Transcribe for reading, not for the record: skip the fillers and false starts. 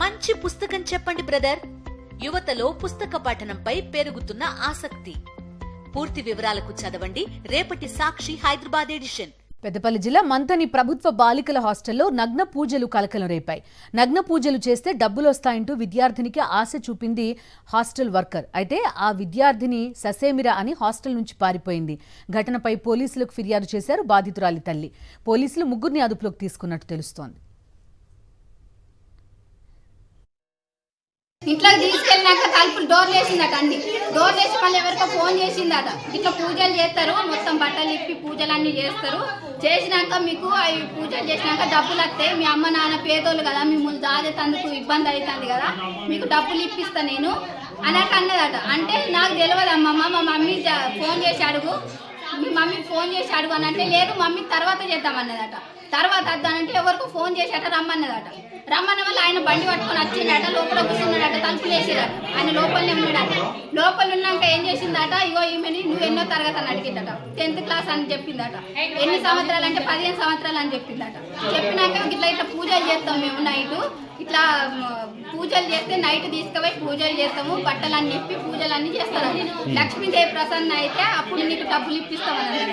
మంచి పుస్తకం చెప్పండి బ్రదర్. యువతలో పుస్తక పఠనంపై పెరుగుతున్న ఆసక్తి. పూర్తి వివరాలకు చదవండి రేపటి సాక్షి హైదరాబాద్ ఎడిషన్. పెద్దపల్లి జిల్లా మంథని ప్రభుత్వ బాలికల హాస్టల్లో నగ్న పూజలు కలకలం రేపాయి. నగ్న పూజలు చేస్తే డబ్బులొస్తాయంటూ విద్యార్థినికి ఆశ చూపింది హాస్టల్ వర్కర్. అయితే ఆ విద్యార్థిని ససేమిరా అని హాస్టల్ నుంచి పారిపోయింది. ఘటనపై పోలీసులకు ఫిర్యాదు చేశారు బాధితురాలి తల్లి. పోలీసులు ముగ్గురిని అదుపులోకి తీసుకున్నట్టు తెలుస్తోంది. ఇంట్లోకి తీసుకెళ్ళినాక తలుపులు డోర్లు వేసిందట. అన్ని డోర్లు వేసి మళ్ళీ ఎవరికో ఫోన్ చేసిందట. ఇట్లా పూజలు చేస్తారు, మొత్తం బట్టలు ఇప్పి పూజలు అన్ని చేస్తారు. చేసినాక మీకు అవి పూజలు చేసినాక డబ్బులు వస్తాయి. మీ అమ్మ నాన్న పేదోళ్ళు కదా, మిమ్మల్ని దాదేతందుకు ఇబ్బంది అవుతుంది కదా, మీకు డబ్బులు ఇప్పిస్తా నేను అన్నట్టు అన్నదట. అంటే నాకు తెలియదు అమ్మమ్మ, మా మమ్మీ ఫోన్ చేసి అడుగు, మీ మమ్మీకి ఫోన్ చేసి అడుగు అని అంటే, లేదు మమ్మీ తర్వాత చేద్దామన్నదట. తర్వాత వద్దానంటే ఎవరికో ఫోన్ చేసేట రమ్మన్నదట. రమ్మన్న వల్ల ఆయన బండి పట్టుకొని వచ్చిందట. లోపల కూర్చున్నాడట, తలుపులు వేసిరట. ఆయన లోపలనే ఉన్నాడట. లోపల ఉన్నాక ఏం చేసిందట, ఇగో ఈమెని నువ్వు ఎన్నో తరగతి అని అడిగిందట. 10th క్లాస్ అని చెప్పిందట. ఎన్ని సంవత్సరాలు అంటే 15 సంవత్సరాలు అని చెప్పిందట. చెప్పినాక ఇట్లా ఇట్లా పూజలు చేస్తాం మేము నైట్, ఇట్లా పూజలు చేస్తే నైట్ తీసుకుపోయి పూజలు చేస్తాము, బట్టలన్నీ ఇప్పి పూజలన్నీ చేస్తారట. లక్ష్మీదేవి ప్రసన్న అయితే అప్పుడు నీకు డబ్బులు ఇప్పిస్తామని.